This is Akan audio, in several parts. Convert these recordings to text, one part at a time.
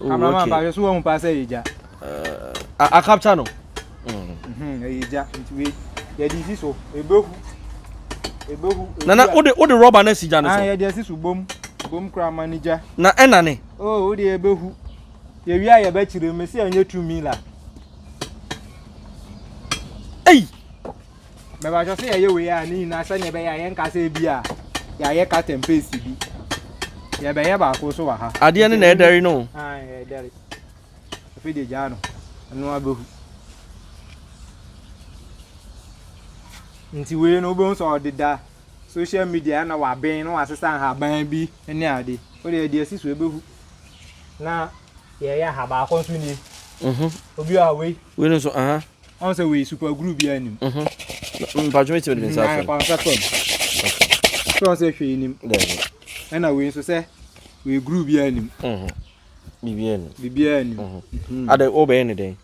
Cameraman ba you so won pass Djka. A capture no. Djka we ye di so ebehu. Nana o de rubber na sija no so. Ye di so bom kra manager. Na ena ne. O de ebehu. Ye wi aye ba chire me se anya 2 mil. Ei. Me ba jo se ye we ya ni na se ne be ya ye nka se bi a. Ya ye cut and paste bi. Ye be ye ba ko so wa ha. Ade ne na edari no. Edari. Fi de Djka no. Anu abehu. Nti we no bo so odida social media na wa ben no asesa ha ban bi ne ade. O de asiso ebehu. Na ye ya ha ba ko so ni. Obi a we no so on say we super group bi anim. Mpacho me ti be nsa fa. So say hwe nim. Na we so say we group bi anim. Bibia anim. Ade obe ne den.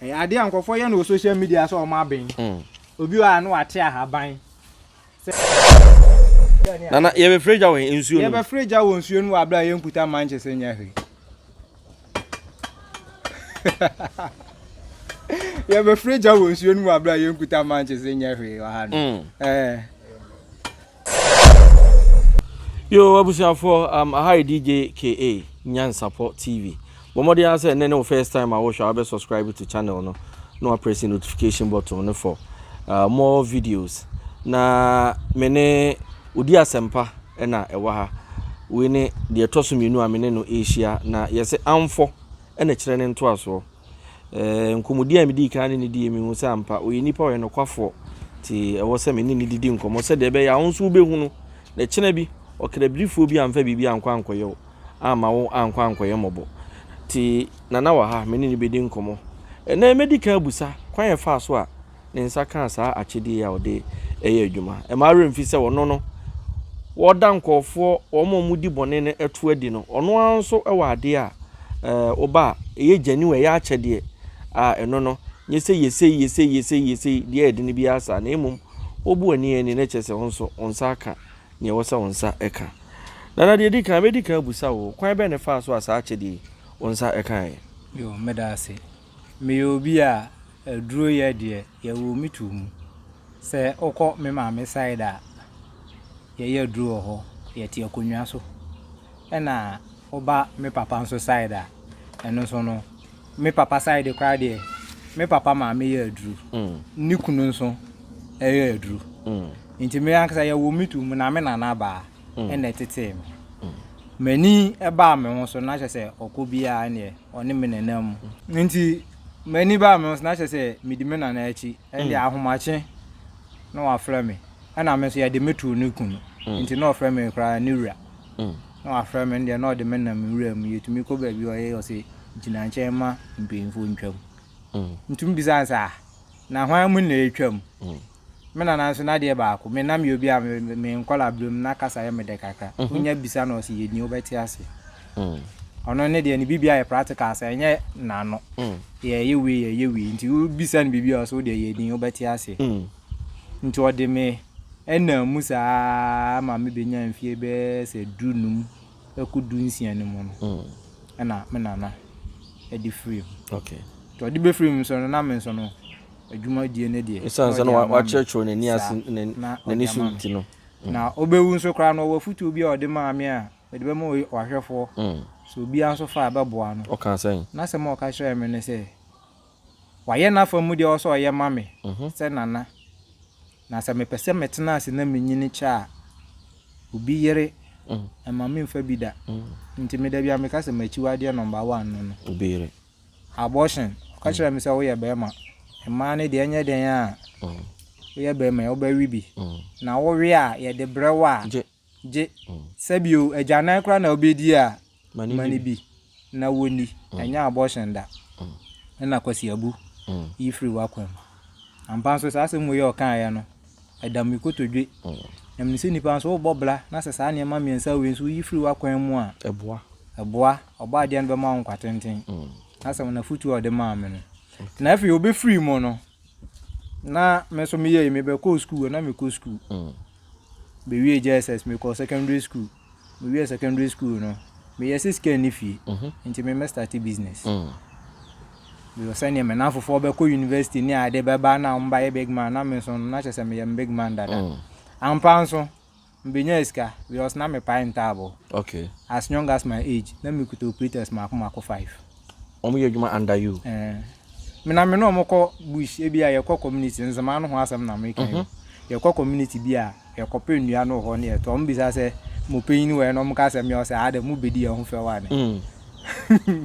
Ade ankofo ye no social media so o ma ben. Obi a no ate ahaban. Nana ye be freja we nsuo no. Ye be freja wo nsuo no abla ye nkuta Manchester nya hwe. Ye be freja wo nsuo no abla ye nkuta Manchester nya hwe wa ha no. Yo abusiafo hi Djka Nyan Support TV. Bomodi answer no first time I watch I be subscribe to channel no press notification button no for more videos. Na mene udi asempa na ewa ha. We ne de tosuminu amene no Asia na yese amfo na kire ne nto aso. Nkomudi amedi kan ne di emi hu sampa oyinipa oye no kwafo ti ewo se mene ne didi nkomo se de be ya onso be hu no na kine bi okrebrifo bi amfa bibi ankwa ankoyo ama wo ankwa ankoyo mobo ti nana wa ha mene ne bedi nkomo na medical busa kwan ye fa so a ne nsa kan sa achede ya ode eye adwuma e ma remfi se wono no woda nkofo omo mudi bone ne eto adi no ono anso e wa ade a oba eye jani we ya achede eno no nyese yese de ade ne bi asa na emum obu ani ani na chese onso onsa aka ne wosa onsa eka nana de di kan medical busa wo kwan be ne fa so asa achede onsa eka yo medase me obi a duro ye de ye wo mitu se okọ me ma me side a ye duro ho ye ti akonwa so na oba me papa nso side a eno so no me papa side kwa de me papa ma me ye duro ni kunu nso ye duro nti me ankasa ye wo mitu na me nana ba na tete mani eba me ho so na hye okọ bia ne oni me nanam nti mani ba me so na hye midi me nana achi ndi ahomache na wa fra me na me so ye de metu ne kunu nti na ofra me kra ne wura na wa fra me ndi na o de me na me wura mu yetumi ko ba bi o ye o se gina nche ma mpemfo ntwam ntum bizansa na hwan mu na etwam me na nanso na de ba ko me na me obi a me nkola blom na kasa ye me de kaka unya bisa na o se ye ni obeti ase ono ne de ni bibia ye practical asa enye na no ye we nti bisa ni bibia so de ye ni obeti ase nti o de me ena musa ma me benya mfie be se dunum akudu nsia ni mo no na me nana e di free okay to di be free so no na me so no adwuma die ne de isansa no wa church ne ni ase ne ni sunti no na obewu nso kra no wa futu obi a ode ma me a ode be mo wahwefo so obi anso fa abeboa no o kan sen na se mo ka hye me ne se wa ye na fa mu de o so ye ma me se nana na se me pese metena ase na menyini cha obi yere ama me mfa bi da nti me da bia me ka se machiwade number 1 no obi yere abortion ka hye me se wo ye be ma ema ne de enye den a ye be ma oba wi bi na wo we a ye de brewa je sabio ajanan kra na obedi a mani bi na woni enya abortion da na kwasi abu yi free wakwan ampa so sa asemu ye okan ya no adam ikotodwe em se nipa so bobla na se sa ne ma miensa we so yi free wakwan mu a eboa oba de no be ma nkwa tenten asem na futu o de ma me no na fi obe free mo no na me so me ye me be ko school na me ko school be we JSS me ko secondary school me we secondary school no me yes scan ifi nti me start business because say me na for be ko university ni ade be ba na mba big man na me so na chese me big man dada ampa so mbenya iska because na me pine table okay as young as my age na me could operators mako 5 omo ye adwuma under you me na me no moko bush e bia ye community nzama no ho asem na me kan ye community bia ye pe nnua no ho ne ye to mbisa se mo peyin we no mka se me o se ade mu bedi ye ho fe wa ne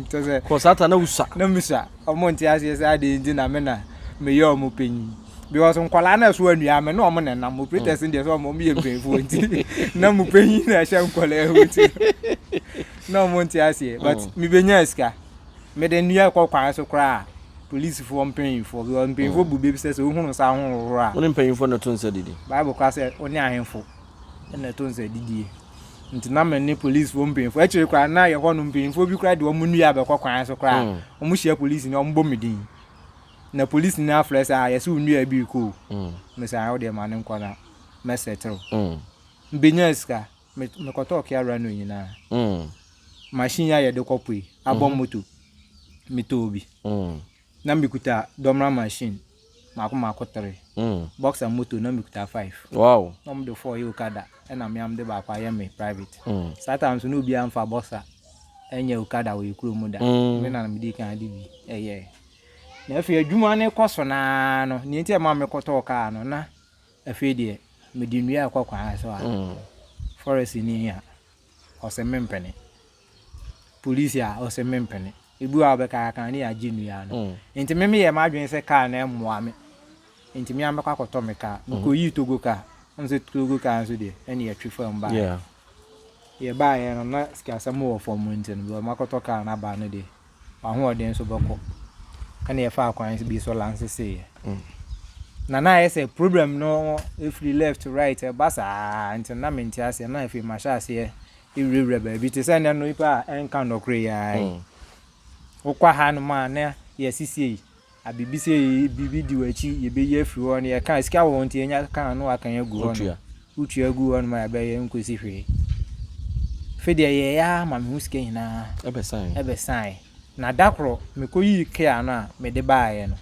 to se ko sata na usa na misa omo nti ase se ade ndi na me na me ye o mo peyin because nkwala na so nnua me no omo ne na mo operators ndi so omo ye mpefo nti na mo peyin na sha nkwala e ho nti na omo nti ase but me benya iska me de nnua ko kwan so kra police for paying for bu baby says ohunu sa ho ro a oni paying for na tonsa didi bible class oni ahemfo na tonsa didi nti na me ne police for paying for actually kwa na ye ho no paying for bi kra de omu nnua be kwakwan so kra omu hia police ni ombo medin na police ni afresh a ye se nnua bi ko me say how de man nko na me settle mbenya ska me ko talk ya run nyina machine ya ye de kopui abom moto metobi na mbikuta domra machine mako 3 boxer motor na mbikuta 5 wow na mde 4 yokada na me am de ba kwa me private sometimes no bi am fa boxer enye okada we kuro mu da me na me di kan ade bi na afi adwuma ne koso na no ni enti ma me koto ka no na afi de me di nua akwa so a forest ni ya ose mempene police ya ose mempene ibu abeka kan ni aginu ya no enti me ye ma dwen se ka na emmoa me enti me am kwa koto me ka ko yi togo ka nse togo ka nso de eni ya twifa mba yeah ye ba ye no na sika samo wo for month no ma koto ka na ba no de aho ode nso beko kana ye fa akwan bi so lance se na ye say problem no if we left right basa enti na me nti ase na if ma sha ase e ba bi te say na no ipa enka no kre ya okwa ha no ma na ye sisi abibi se bibi di wachi ye be ye firi ho ne ye kan sika wo nti enya kan no akan agu ho no utu agu ho no ma be ye nkosi hwe fede ye ya ma me huske hina ebe sign na dakro me koyi kia no a me de baaye no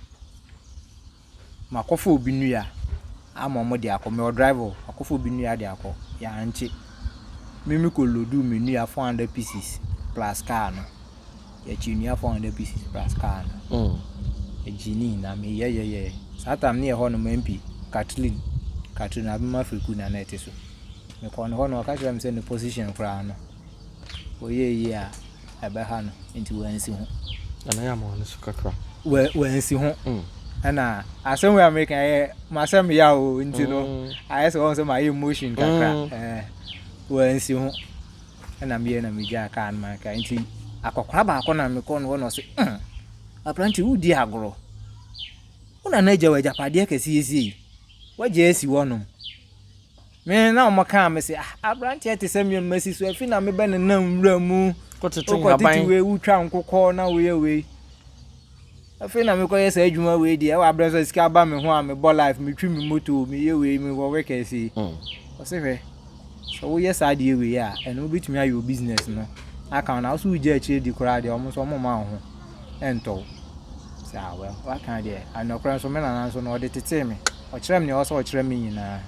makofo obi nua ama mo de akọ me driver akofo obi nua de akọ ya anchi mimi ko lodu me nua 400 pieces plus car no ya chi nua 400 pieces plus car no ejini na me ye satam ne ho no MP Kathleen abima freku na net so me ko no ho no ka tell me say no position kra no oye a ebe ha no enti wansi ho ana ya mo no sukakra wansi ho ana asem we American ye masem ya o enti no ayese won say my emotion kakra wansi ho ana me na me ja ka an ma ka enti akokora ba akọ me ko no say apranti udi agoro una na eja wajapade kesi esi waje esi wono me na o maka me say apranti ete se me masi so afi na me be ne na nwura mu kotetin haban we utwa nkokọ na we afi na me ko yesa adwuma we di e wa breso sika ba me ho a me bo life me twi me moto me ye we me wo work esi o se fe so we yesa di we ya and we bitumi ayo business no aka na so uje achi di kura de o mo so mo ma ho ento well what can dey anokran so me na so no de tete me o kire me o so o kire me nyina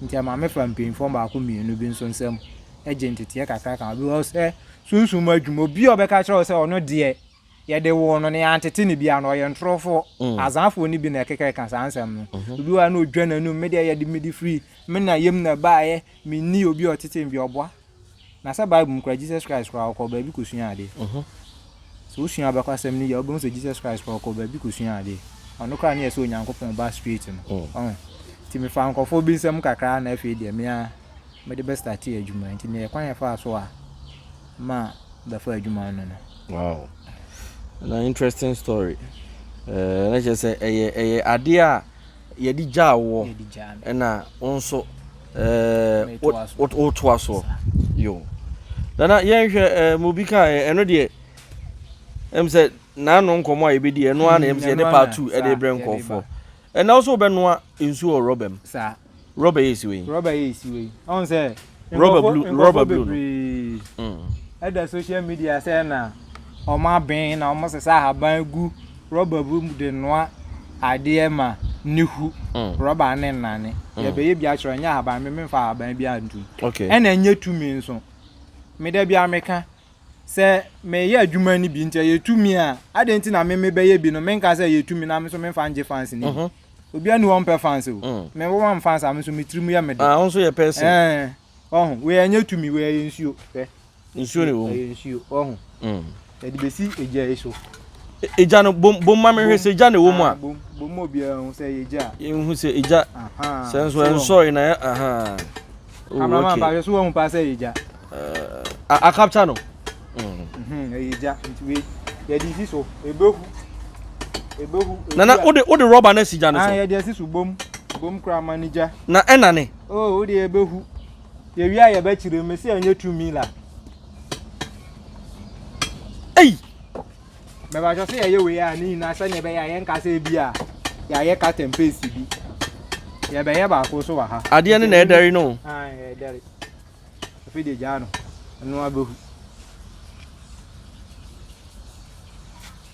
nti ama me fa mpin fo ba ko mienu bi nso nsam agent tie kakra kan bi o se sunsun adwumo bi o be ka kire o se ono de ye de wo no ne antete ne bia no ye ntrofo azanfo ni bi na keke kan sansam no bi wa na odwana nu me de ye de midi free me na yem na baaye me ni obi o tete bi oboa na sa bible mkra Jesus Christ kwa ko ba bi ko suan ade so usuan abakwasem ni ya obo so Jesus Christ kwa ko ba bi ko suan ade ono kra na yeso onyankopon ba street no ti me fa nkofo bi nsem kakra na afi de me a me de best start adwuma nti ne kwan ya fa so a ma da fa adwuma no no wow an interesting story let's just say ade a ye di jawo na onso o to aso yo dana yen hwe mobika eno de said na no nkomo a ebedi eno a na say de part 2 e de bre nkofo and also be no nsu o robem sa rubber is we on say rubber blue at the social media say na o ma ben na o mo sesa haban gu rubber bu de noa ade ma nihu rubber ne nane ye be ye bia choro nya haban me mfa haban bia ntu okay e na nye tumi nso me da bia meka se me ye adwuma ni bi ntia ye tumi a adenti na me be ye bi no me nka se ye tumi na me so me fa nje fans ni obi anu won pe fans o me wo won fans am so me trimu ya me de ah onso ye person we anya tumi we ye nsuo nsuo ne wo nsuo e di besi eja eso eja no bom ma me hwese eja ne wo mu a bom obi a se eja hu se eja senso enso na amama ba so wo pa se eja a capture no eja ntiwe ye di si so ebehu nana o de rubber na sija no so ye di si so bom kra manager na ena ne o de ebehu ye wi aye ba chire me se anya 2 mil la ei me ba jo se ye we ya ni na se ne be ya ye nka se bi a ya ye ka tempesi bi ye be ye ba ko so wa ha ade ne na edari no edari fi de ja no no abehu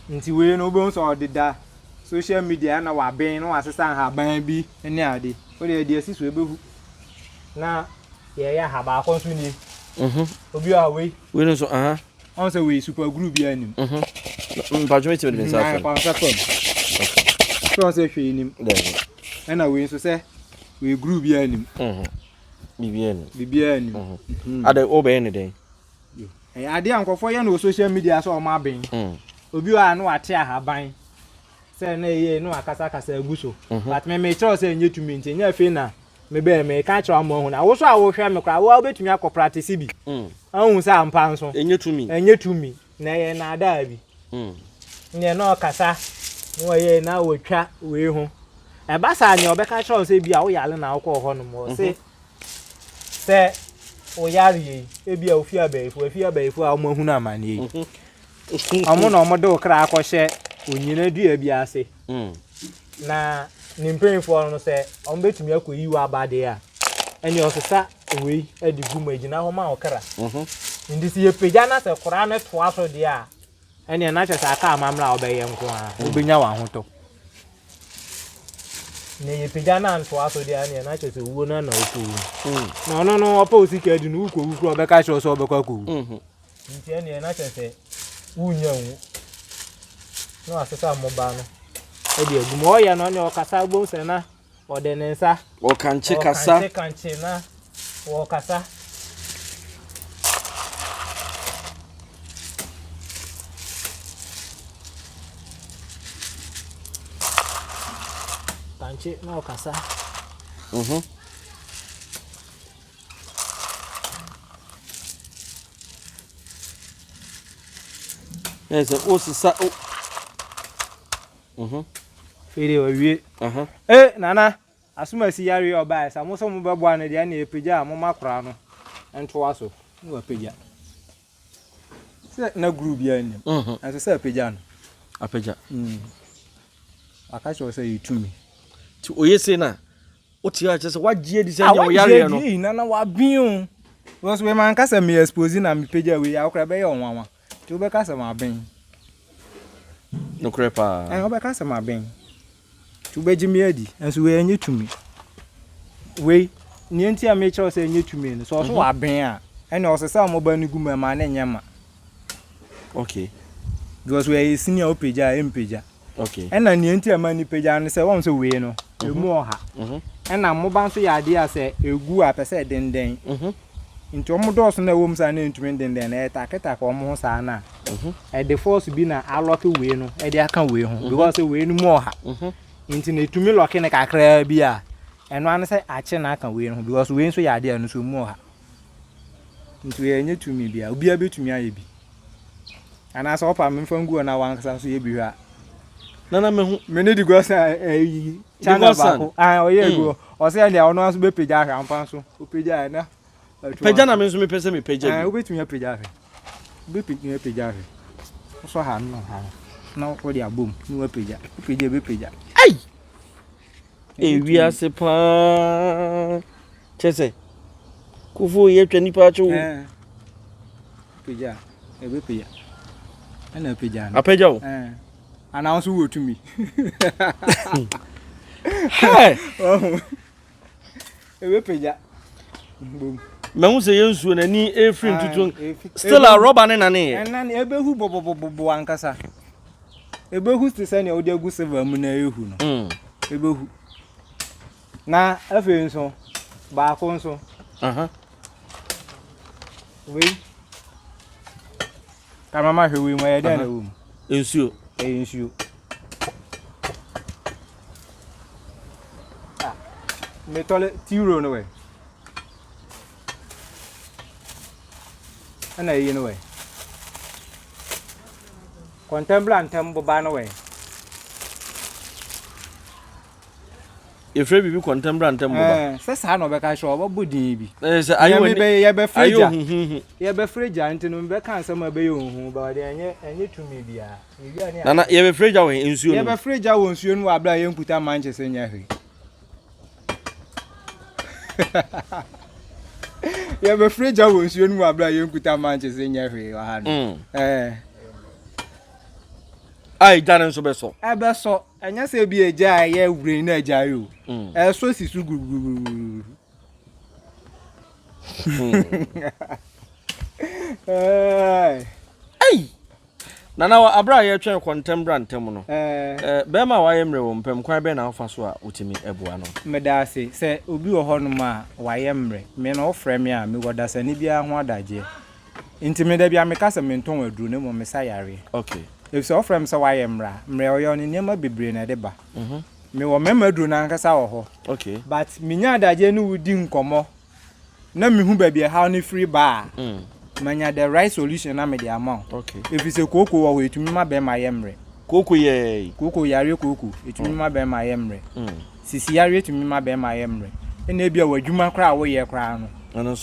nti we no bo so odida social media na wa ben no asesa ha ban bi ne ade o de asiso ebehu na ye ya ha ba ko so ni obi a we no so on say we super group bi anim mpajo me ti de sa so say hwe nim na we so say we group bi anim bibi anim ade obe ne den ade ankofo ye no social media so o ma ben obi wa no ate ahaban say na ye no akasa aguso but me tell say nyetumi nti nya fe na me be me ka kira mo hu na wo so a wo hwe me kra wo obetumi akọ practice bi ahun sa ampa nso enyetumi na ye na ada bi ne no kasa no ye na wo twa we hu e ba sa nya obeka kira say bi a wo yale na akọ ho no mo se o yare e bi a ofi abaifu a mo hu na amane yi amu na omo do kra akọhye onyina dua bi ase na nimpenfo no se omo betumi akoyi wa abade a ene osesa we adigu magina ho ma okra ndi si yepeja na se kora na to aso de a ene na chesa aka amamra obeye nko a obenya wa hoto ne yepeja na to aso de a ne na chesa wuo na na ofu no opa osika di no ukwu obeka cho so obekwa ko nti ene na chesa unya wu no asesa moba no e de agumo ya no ne okasa gbo se na ode ne nsa o kanche kasa na o kasa kanche na o kasa yes o sisa fere wawie nana asuma si yare oba sa mo so mo bebo an de na epeja mo makora no ento aso no apeja se na group ya ni aso se apeja no apeja akacho se yitumi ti oyese na o ti a chese wagie di se nya o yare no nana wa biun was we man kasa me expose na me peja we akora be ye onwanwa ti o be kasa ma ben no crepa o be kasa ma ben ti o be jimi adi enso we enye tumi we ni enti a me che o se enye tumi no so wa ben a ene o se sa mo ba ni gu ma na nyama okay because we senior peja empeja okay ena ni enti a ma ni peja no se won se we no emu oha ena mo ba nso ya ade a se egu a pese denden nti omo dos na wo msa na ntumi denden na etaketa ka omo sa na e the force bi na aloke we no e de aka we ho because we no mu oha nti na etumi loke ne kakra bi a eno an se ache na aka we no because we nso ya ade a no so mu oha nti we enye tumi bia obi abetumi aye bi ana so opa memfa ngu na wankasa so ye bi hwa nana mehu mene di go sa channel ba ko oye go o se ya ono aso be peja ahwa ampa so o peja na peja na me nso me pese me peja o betumi peja ahwa be peja ahwa so ha no ha na ko di abom ni wa peja be peja ai wi ase pa chese kufu ye twani pa cho pija ebe pija ana pija no apija wo announce wo to me hey ebe pija boom me hu se yensuo na ni efrim tutu still a rubber ne na ne and ebe hu bobobobo ankasa ebe hu ste se ne odi agu silver mu na ehu no ebe hu na afi nso ba ko nso we kama ma hwe we mo ye den na wo ensuo ensuo me tole tiro no we ana yi no we contemplant tembo ba no we efre bibi contemporary tembo ba se sa no be ka sho obo budin bi se ayo we ye be freja ayo ye be freja ntino be kan sama be ye ba de enye tumi bia ye na ye be freja we ensuo no ye be freja wo nsuo no abla ye mputa Manchester nya hwe ye be freja wo nsuo no abla ye mputa Manchester nya hwe wa ha no ai dane so be so ebe so enya se bi eja ye wure na eja yo so sisu gugugu ai nana wa abra ye twen contemporary ntem no be ma wa ye mre wo mpem kwan be na afa so a otimi ebua no meda se obi wo ho no ma wa ye mre me no ofre me a me goda sani bia ho adaje intimi da bia me kasa me nton aduru ne mo me sa yare okay if so from so why mre oyo ni nema bebre na de ba me wo memadu na nkasa wo ho okay but minya adaje ni wudi nkomo na mi hu ba bia how ni free bar manya the right solution na me the amount okay if you say koko wo etumi ma be ma yemre koko ye koko yare koko etumi ma be ma yemre sisi yare etumi ma be ma yemre ene bia wadwuma kra wo ye kra no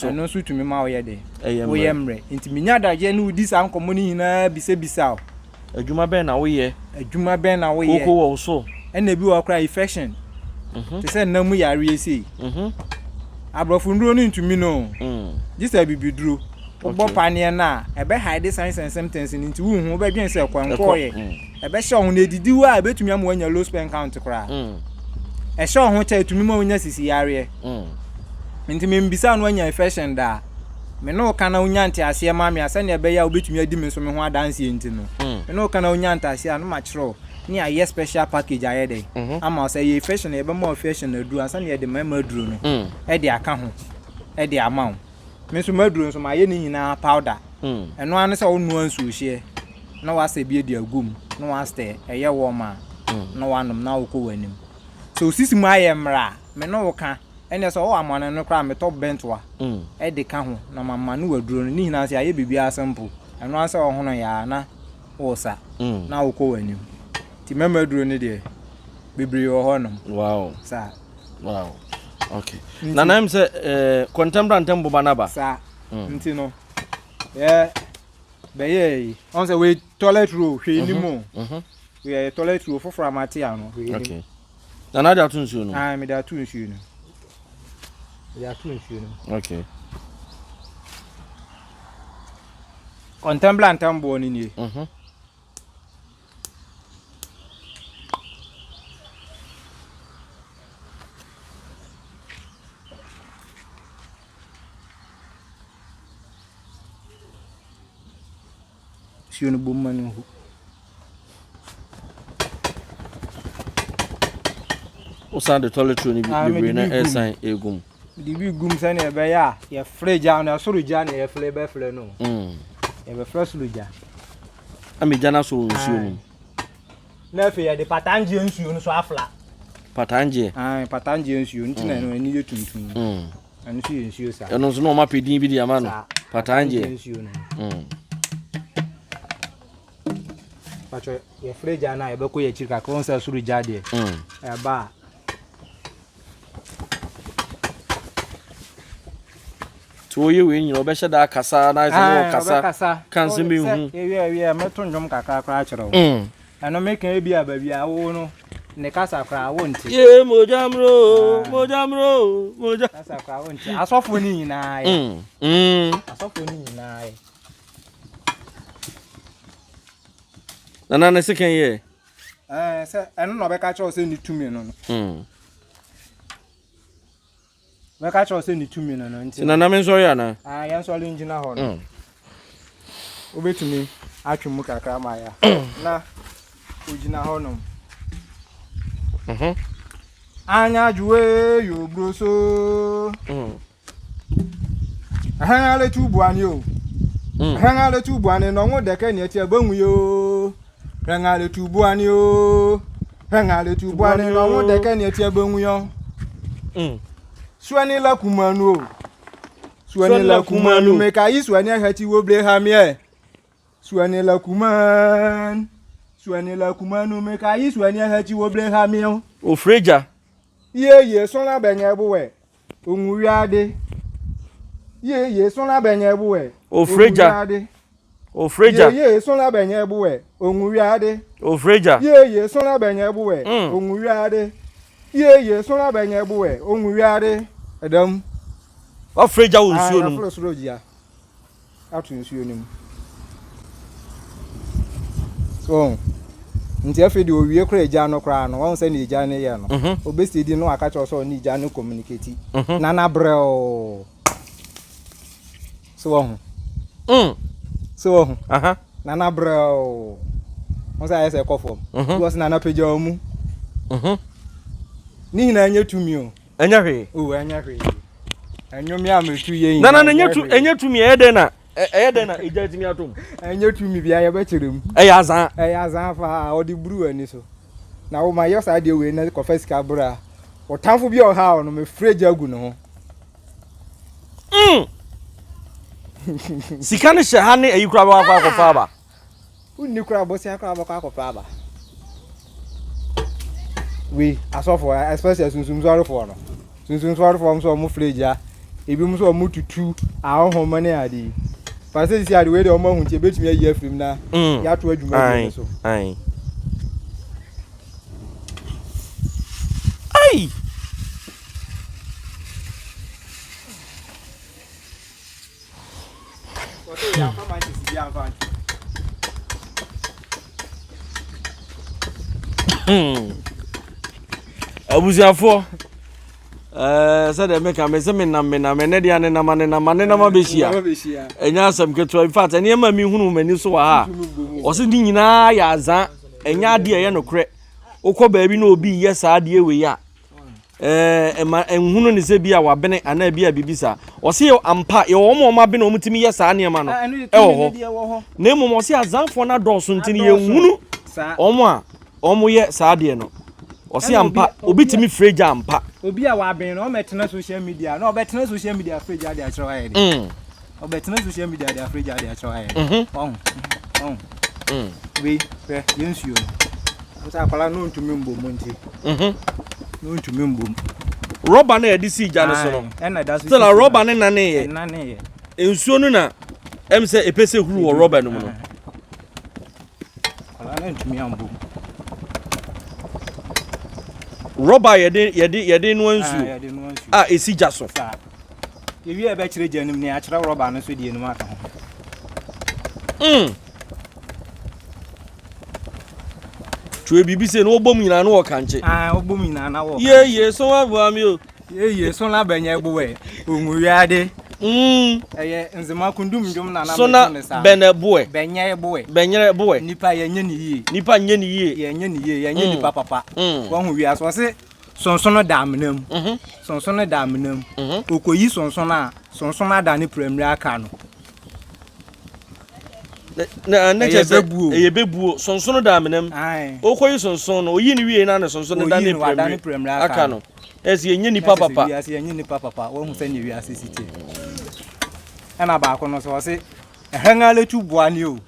eno so etumi ma wo ye de wo yemre nti minya adaje ni wudi sa nkomo ni hina bisa adwuma ben na wo ye koko wo so ene bi wo kra infection te se na mu yare esi abrofo nduro ni ntumi no jisa bibiduro obo panie na ebe hide signs and symptoms ni nti wu hu be dwen se kwanko ye ebe hye ho na edidi wa betumi am wanya low sperm count kra e hye ho cha etumi ma wonya sisi yare nti me mbisa no wanya infection da me no kana wonya nte ase ma me ase na ebe ya obetumi adi me so me ho adanse enti no me no kana wonya nte ase no ma chiro ni a special package aye dey ama say ye infection e be ma infection adu ansa na ye de ma aduru no e de aka ho e de amount me so maduru so ma ye ni nyina powder eno ane se wonu ansu hye na wasa bi edi agum na wasta eye wo ma na wanom na wo ko wanim so sisi mu aye mra me no woka ene so wo amane no kra me top bentwa e de ka ho na mama no waduru ni nyina se aye bibia sample eno ase wo hono ya na wo sa na wo ko wanim ti memaduru ni de bibiri wo honom wow sa wow okay na na mse contemporary tembo banaba sa ntino be ye on say we toilet roll hwe ni mo we toilet roll for amatia no okay na na da tun su no ah me da tun su no ya tun su no okay contemporary tembo ni sione bomani ho o sa de toilet ni bi na esan egum di bi gum sa na be ya ye fridge na soro ja na ye fle no ye be fresh luja ami jana so nsuo ni na fe ye de patanje nsuo no so afla patanje patanje nsuo ntina no ani ye tuntun anu so ye nsuo sa eno so no ma pedin bi di ama no patanje nsuo no pacho ye fridge na ye be ko ye chika ko nsa soro ja de e ba to ye we nyina obehye da kasa na ise no kasa kan se me hu ye meto ndom kaka kra kire wo eno me kan bi aba bi awo no ne kasa kra wo nti ye mojamro kasa kra wo nti asofo ni nyina ye asofo ni nyina ye na na second year say eno no be ka cho say ni tumi no be ka cho say ni tumi no nti na me nso ya na yan so le ngina ho no obetumi atwemu kakra ma ya na ogina ho no anya juwe yo broso ahangale tubuani o ahangale tubuani no ngo deke ni ati agbanwu yo ahangale tubuani o ahangale tubuani no ngo deke ni ati agbanwu yo suani la kumanu o suani la kumanu me ka yi suani ahati wo ble ha me suani la kumanu me ka yi suani ahati wo ble ha me o freja ye son la benye buwe onwuade ye son la benye buwe o freja ye son la benye buwe onwuade o freja ye son la benye buwe onwuade ye son la benye buwe onwuade adam o freja o nsuo no afro sorogia atu nsuo nim so nti afedi owie kra eja no kra no won se ni eja ne ye no obesi di no aka cho so ni eja no communicate nana breo so won nana breo won say say kofom because nana peja omu ni na anya tumi o anya hwe anya hwe anyo mi ametu ye nana anya tumi e de na eja timi atom enye tumi bia ye be kirem eya azan fa odi buru ani so na wo ma yosa de we na kofesika bra o tamfo bia o ha no me freja gu no ho sika ne hye ha ne ayi kura ba kwa kofa ba unni kura bo sia kura ba kwa kofa ba we asofo especially sunsun zoro for no sunsun zoro for so mo freja ebi mo so mo tutu ahoma ne ade Pase si ade we de o ma hu nti betumi ayi afrim na ya to adwuma bi so. Ai. Wato ya fa man ti si ya fa. Abuziafo said they make a mess in Nadia and Namana Beshia. And Yasam get to in fact, and Yama me who many so are. Was it Nina Yaza, and Yadia no cre. Oko baby no be yes, I dear we are. And who is a beer or Bennett and a beer bibisa. Or see your ampa, your own ma been on to me, yes, I near man. Oh, name was here for not Dawson to you, Omo yet, Sardiano. Osi ampa obi timi freja ampa obi a wa ben no metena social media no betena social media freja dey achro aye dey betena social media dey freja dey achro aye we yensuo no sa akwala no ntumi mbom nti no ntumi mbom rubber na edi si ja no so no na da so still a rubber na ne ye ensuo no na em se epese huru wo rubber no no akwala na ntumi ambom Roba yede no ansu esi jaso ye wi e be kire janim ne a kire roba no so die no aka ho tue bibi se no obom nyina no wo kanche obom nyina na wo ye so wa bu ami o ye so la banya egbowe onwuade eye nzema kundum ndum na na so na beneboe benyere boe nipa ye nye ni yie ye nye ni nipa papa wo hu wi aso se sonsono damnam sonsono damnam okoyi sonsono ada ne premier aka no na chese eye bebuo sonsono damnam okoyi sonsono oyi ni wie na ne sonsono da ne premier aka no esi ye nye nipa papa wo hu se nye wi asisiti ana ba ko no so se ehangale tu buani o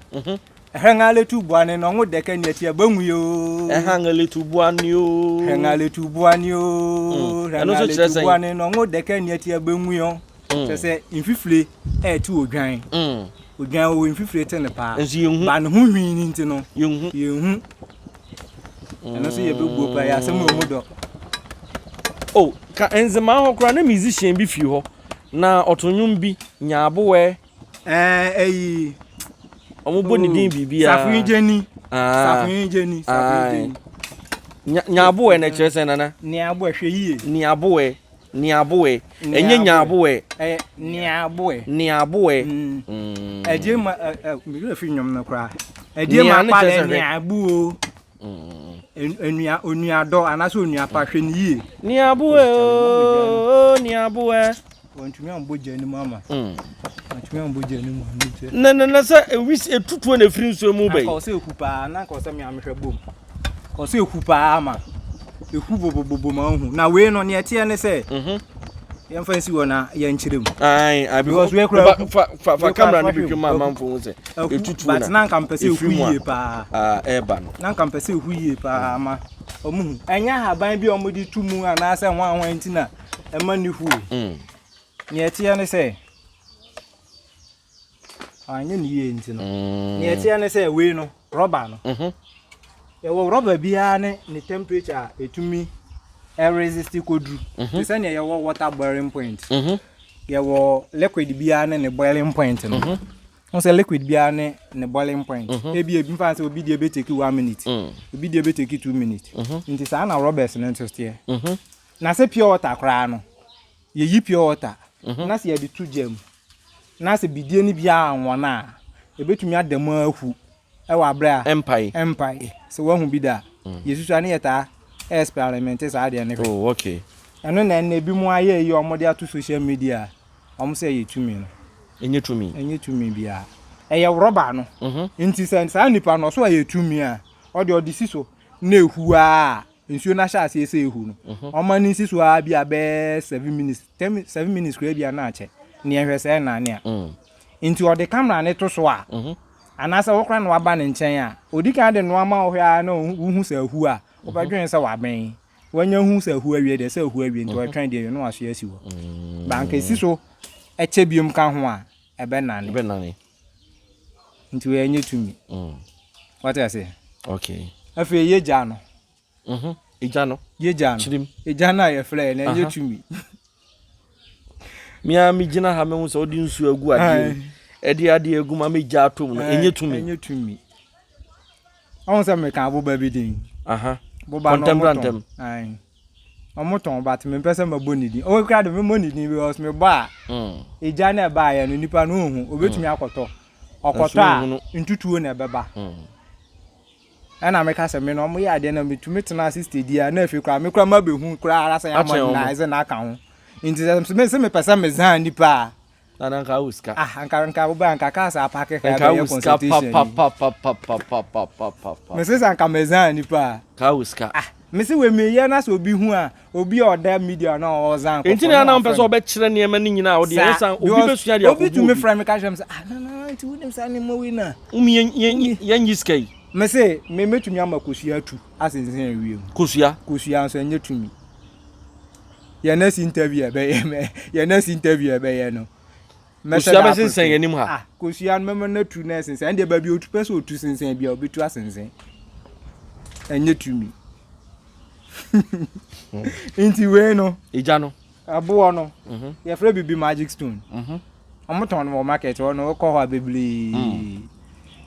ehangale tu buani no ngo deke ni ati agbanwu yo ehangale tu buani o ehangale tu buani no ngo deke ni ati agbanwu yo se infifle ti odwan o infifle te ne pa ba no hu hwi ni nti no yehu ana so ye bebuo pa ya asem omodo oh ka enzema ho kra na musician bi fi ho na otonyum bi nyaabo we eyi omo boni din bibia Safu Jeni Sapin jeni, sapin jeni. Nyaboe na kyerɛ sɛ nana. Niaboe hwɛ yie. Niaboe. Enye nyaboe. Niaboe. Eje ma me go fi nwom no kra. Eje ma pa le niabu o. Onua do anaso onua pa hwɛ ni yie. Niaboe o, niaboe. Wontumi ambogya ni mama. Wontumi ambogya ni mama. Na sɛ ewis etutuo na firi nso mu bai. Na ko sɛ ekupa na ko sɛ me amhwɛ bom. Ko sɛ ekupa ama. Eku bobobobo ma hu. Na we no ne etie ne sɛ. Yɛn fancy wona yɛn kyerem. Because we kura fa camera no twetwe ma manfo hu sɛ etutuo na. But na nka mpɛ sɛ ehu yie pa. Eba no. Na nka mpɛ sɛ ehu yie pa ama. Omu hu. Enya haban bi omudi tumu ana sɛ hwan ntina ɛma ni hu. Ne etie ne sɛ anya ni yie ntino. Ne etie ne sɛ we no rubber no. Ewo rubber bia ne temperature etumi resist kodru. They say ne yewo water boiling point. Yewo liquid bia ne boiling point no. On say liquid bia ne boiling point. Ebi fa say obi dey be take 1 minute. Obi dey be take 2 minutes. Nti sa na rubbers no ntostie. Na say pure water kra no. Ye yi pure water. Na say ye de 2 gem. Na say bidie ni bia anwona a ebetumi adamu ahu. Ewa bra empire so wahu bi da yesusu ane yeta experiment sa de ne hwe. Oh, okay. Eno na bi mu aye yi omode ato social media om say yetumi no enye tumi bia eye rubber no nti sa nipa no so yetumi a ode siso na ehu a nsuo na sha ase ese ehu no oma ni siso a bia be 7 minutes kra bia na ache ne ehwe se na ne a nti ode camera ne to so a anasa wokra na waba ne nkyɛn a odika de no ama wo hwa na hu sɛ ahu a wobadwen sɛ waben wanya hu sɛ ahu awie de sɛ ahu awie nti watwan de no aso asi wo banka si so ɛkyɛ biom ka ho a ɛbɛ nane nti we anya tumi what I say okay afi yeja no chidim eja na ye frɛ na anya tumi mi gina ha me hu sɛ odi nsu agu ade edi ade eguma me gya atom no enye tumi on se me kan bo ba bi din bo ba no contemporary omoton but me pese ma bonidi o kra de me monidi because me ba eja na ba ya no nipa no hu obetumi akoto a ntutuo na beba ana me ka se me no mo ya de na metumi tena assist dia na afi kra me kra ma behu kra ara se ya mo na ze na aka ho nti me pese me zan nipa Anka uska. Anka uba anka kasa apake ka ya consultation. Me se anka mezan ni pa. Ka uska. Me se we me ye na so obi hu a obi oda media na o zan ko. Enti na mpe so obekire ne ma ni nyina o de san obi besua de akobu. Obi tu me frame ka shem se no enti wudem sa ni mo we na. Yen yiskai. Me se me metumi ama kosua tu asensen awiem. Kosua so enye tumi. Ye next interview ebe ye no. Kosua be sensen yanim ha. Kosua no me na tu na sensen ande ba bi otu pese otu sensen bia obetu asensen. Enye tumi. Inti we no. Eja no. Abo no. Ye fra bibi magic stone. Omoton no market no ko ho abebli.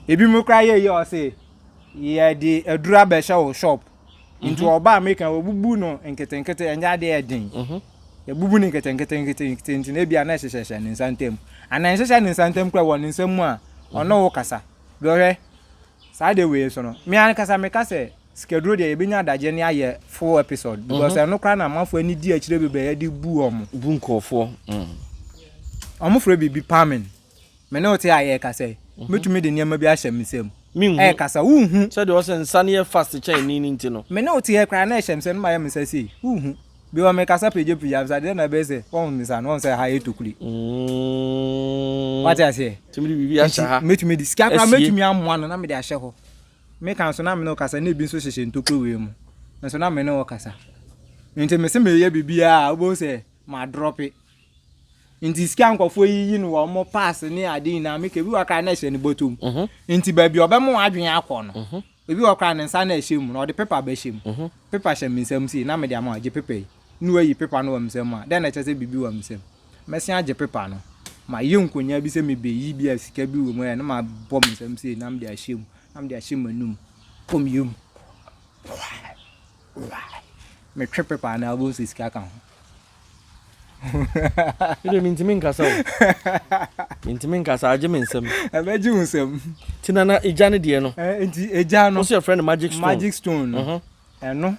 Ebi mu kra ye o say ye di adura be hye shop. Inti oba make obubu no enketenkete enya de edin. Ya bubu ni nkete na bia na hyehyehye ne nsantem ana hyehyehye ne nsantem kra won nsam a ono wo kasa bi ohwe sa de we so no me an kasa me kase schedule de yebenya adaje ne aye full episode because eno kra na amafo ani di akire bebe ya di bu omo bu nkofo omo fro bibi pamen me na oti aye kase metumi de niam bi ahye mesem kasa wuhu se de o se nsane ye fast chain ni nti no me na oti he kra na ahye mesem ma ye mesasi wuhu bi wa me kasa peje am de na be se won mi san won se ha etokuri what I say tumi bibi ahye ha metumi di skakra metumi amwa no na me de ahye ho me kan so na me no kasa na bi so hyehye ntokuro we mu na so na me no kasa nti me se me ye bibi a obo se ma drop it nti sika nkofo yi no wo mo pass ni ade na me ke bi wa ka na hye ni botom nti ba bi obemo adwen akọ no ebi wa ka na nsa na hye mu na ode paper ba hye mu paper hye mi nsam si na me de ama age paper nu ayi paper no wa msam a den na che se bibi wa msam mesi age paper no ma ye nkonya bi se me be yi bi asika bi wo mu ya na ma bom msam si na me de ahye mu na me de ahye manum Come you. Me trip paper na abo si sika kan. You don't mean to mean kasa. Mean to mean kasa aje mensem. E be ji unsem. Tinana ejane de no. Enti eja no. What's your friend Magic Stone? Magic Stone. Eno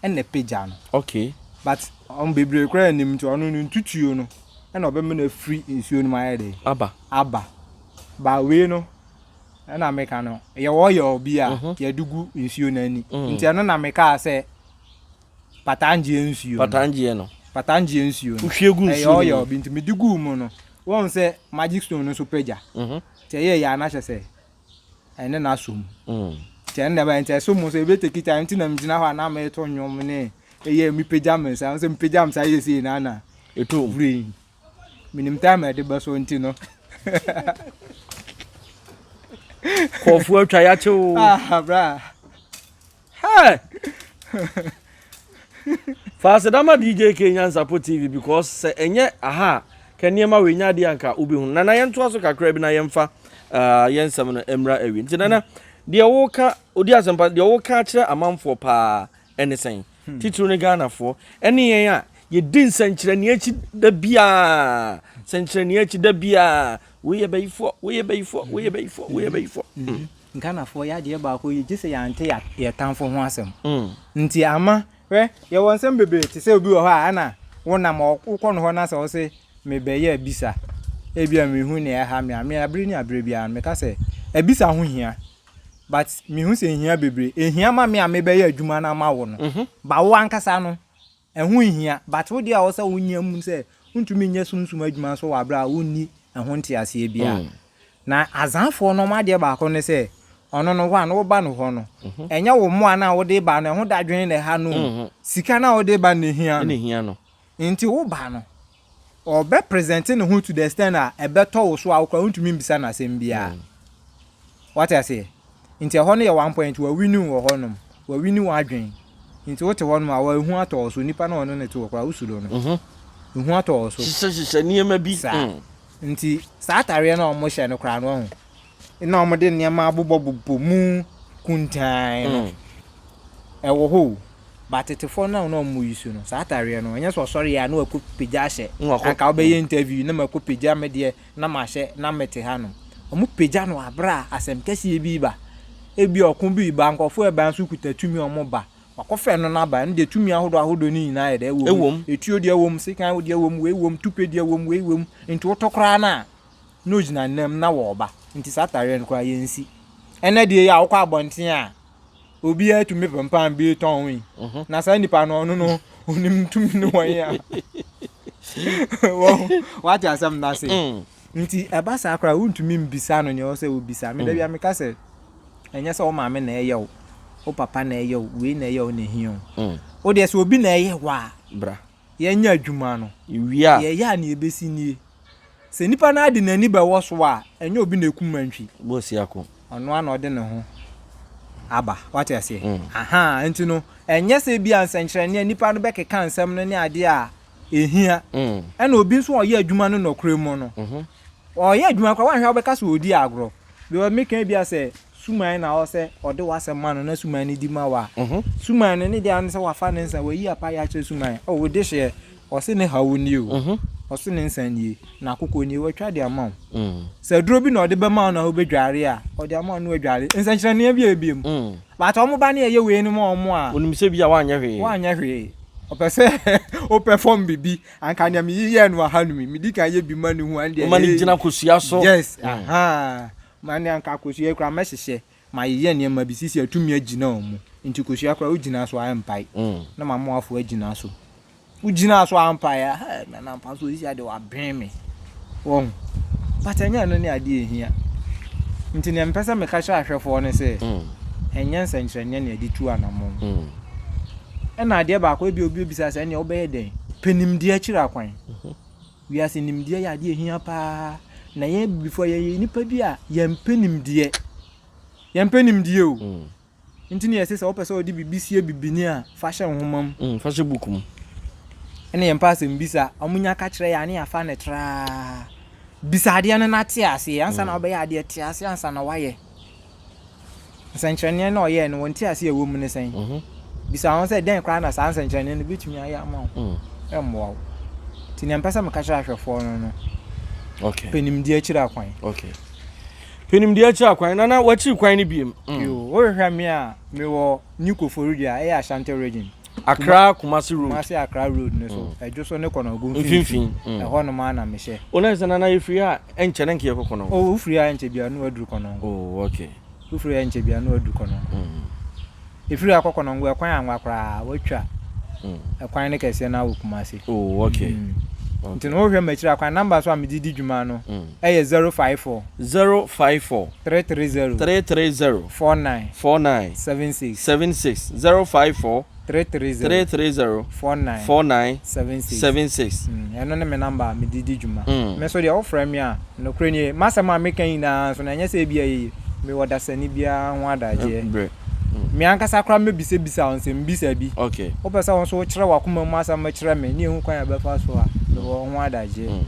ene peja no. Okay. But on bebre kra nim to ono ntutuo no. Ena obe me na free nsuo no ma de. Aba. Ba we no. Ena meka no. Ye wo ye obi a ye dugu nsuo na ani. Nti eno na meka se Patanji nsuo. Patanji nsuo. Uhwegu nsuo. Yo binti me digu mu no. Won se Magic Stone no so peja. Te ye ya na hye ene na som. Te na ba nte so mu so ebe take time nti na mjina ho na ma to nwom ne. Eye mi peja me sa so mi peja me sa ye si na na. Eto brain. Minim time e de ba so nti no. Kofu atwa ya che Bra. Hey. Fast dama Djka Nyansapo TV because se enye aha kaniema we nya de anka obehun na yento aso kakra bi na yemfa yensam no emra awi nti na de woka odi asempa de woka kire amanfo pa enesen titru ne Ganafo ene yen a ye din sankire ne achi da bia sankire ne achi da bia we ye bayifo Ganafo ya de ba ko ye gise ya ante ya tanfo ho asem nti ama we ye won sem bebe ti se obi wo ha ana wonam okọ no ho na se wo se me be ye bisa e bia me hu ne ha me abiri ni abiri bia me ka se e bisa ho hia but me hu se hia bebe e hia ma me be ye adwuma na ma wo no ba wo ankasa no e hu hia but wo dia wo se wo nya mu se untumi nya sumsum adwuma so wa bra wo ni e ho ntia se bia na azanfo no ma de ba ko ne se ono no wa no ba no ho no enya wo mo ana wo de ba no ho dadwen ne ha no sika na wo de ba ne hia no nti wo ba no o be presenting who to the extent a e beto wo so a wo kwa untumi mbisa na sem bia what I say nti ho no ye 1 point wa winu wo ho no wa winu wa adwen nti wo te ho no a wa hu ato so nipa na ono ne te wo kwa usulo no hu ato so sise niema bi nti sa atare na o mo hye no kra no ho ina o mo de niema abobobbo mu kuntan no e wo ho batetefo na no mo yisu no sa atare no enya so sorry ya na waku peja hye aka obeye interview na maku peja me de na ma hye na mete ha no o mo peja no abra asem kese bi ba ebi okun bi ba nkofo e ba nso kutatumi o mo ba wakofe no na ba nde tumi ahodo ni nyina ye de wo etuo de wo sikan de wo we wo tupe de wo we wo nti wotokra na no jina nam na wo ba nti satare no kwa yensi ene de ya akwa abonten a obi atumi pampan bi ton wi na sa nipa no no onim tumi no wan ya wo what you asem na say nti eba sa akra untumi mbisa no ne wo se obisa me da bia me ka se enye se wo ma me na eyew o papa na eyew we na eyew na hion o de se obi na eyew wa bra ye nya adwuma no wia ye ya na ebesi nie se nipa na ade nani be wo so a enye obi na ekumantwi bosi ako ono ana ode ne ho aba what you say aha enti no enye se bia nsenkyere ne nipa no be keka nsem no ne ade a ehia ena obi nso oye adwuma no nokre mu no oye adwuma kwa wan hwa be ka so odi agro be wa meka bia se suman na o se ode wasem ma no na suman ni di ma wa suman ne dia no se wafa ne nsa wa yi apa ya che suman o wo de hye o se ne hawo ni o o se ne nsa ni na akoko ni wa twa de ama se duro bi na ode be ma na o be dware a ode ama no adware nsa kyere ne bia ebiem ba ta omo ba ne ye we ni mo omo a onim se bia wa anya hwe o pese o perform bibi anka nya mi ye no ha no mi di kan ye bi ma ni hu an de o ma ni gina kosia so yes aha mani anka kosia kra mehye ma ye ne ma bi sisi atumi agina omo nti kosia kra o gina so ampai na ma mo afo agina so o gina so ampai a na ampa so isi ade wa ben me won patanya no ne ade ehia nti ne mpesa me ka hwa ahwefo ne se enyansa nkyerene ne ade tu anamon ena ade ba ko bi obi bisa se ne obeye den penimde akira kwan wi ase nimde ya ade ehia pa na ye before ye nipa bi a ye mpenimde o nti ne yesi se opese odi bibisie bibini a fashion homam fashion book mu ena ye mpase mbisa amunya ka kire ya ne afa ne tra bisa ade ne na te ase ansa na obeye ade te ase ansa na waye Sanchane no ye no wonti ase ewo mu ne sen. Bisa won say den kra na san sanchane no bitumi aye ama wo. Emwo. Ti ne mpesa me ka hira hwefo no. Okay. Penimdi akira kwan. Okay. Penimdi akira kwan na wachi kwan ni biem. Yo, wo hwehwa me a me wo Nikoforudia e Ashanti region. Accra Kumasi Road. Kumasi Accra Road ne so. Ejo so ne kono go mfimfin. E ho no ma na me hye. Ona se na na efiri a enche ne nke kokono. Oh, ufiri a enche bia no aduru kono. Oh, okay. Ufiri a enche bia no aduru kono. Efiri akokono ngo ekwan anwa kra watwa. Ekwan ne kese na wo Kumasi. Oh, okay. Nti no hwe machira kwan number so amedidi dwuma no. Eye 054 330 49 76 054 330 49 76. Eno ne me number medidi dwuma. Me so de ofra me a no krani masama mekan na so na nya se bia yi me woda sani bia ho adaje. Me ankasa kra me bisa on se mbisa bi. Okay. Opesa won so kire wakoma mu asama kire me ni hu kwan abefa so a ho adaje.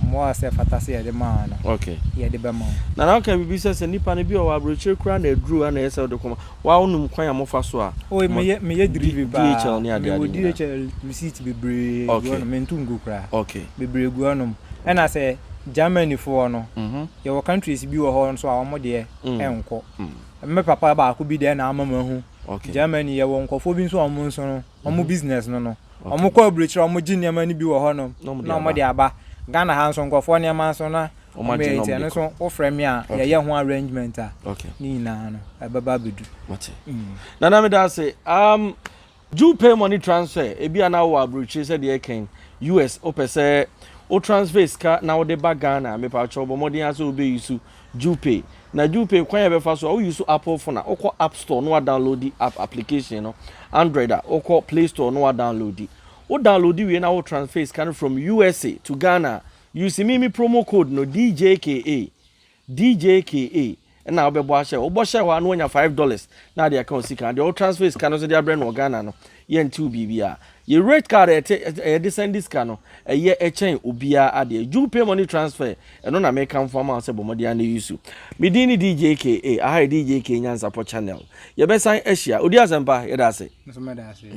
Mo se fatase ye de ma na. Okay. Ye de be ma. Na ka bibi se nipa ne bi o abrochire kra na edru na yesa de koma. Wa onum kwan amofa so a. O me ye drive ba. DHL ni ade ade. DHL receipt bebre go me ntungu kra. Okay. Bebre gu onum. E na se Germany for no. Ye wo countries bi wo ho so a omo de enko. Me papa ba ko bi de na amama hu. Okay. Germany ye wo nkofo bi so omo nso no. Omo business no. Omo ko abrochire omo gi niam ni bi wo ho no. Na omo de aba. Ghana hanso nkofo ne ma so na o me tie no so o frame a ye ho arrangement a ni na no ababa bedu mate na me da say do pay money transfer e bia na wo abrochi say de ken US o pese o transfer ska na wo de ba Ghana me pa cho bo modern aso obe yusu do pay na do pay kwan ye be fa so o use Apple phone na o ko App Store no download the app application no Android a o ko Play Store no download the o download we na o transfer scan from USA to Ghana. You see me promo code no DJKA and now be bo share. O bo share wa no nya $5 na the account sika and the transfer scan no so the brand no Ghana no ye 2 bibia. Ye rate card e send this scan no e ye e chain obia ade. You pay money transfer e no na make come for am say bomodi an use. Me din DJKA I DJK Nyansa po channel. Ye be sign Asia odi asempa ye da say. No so me da say.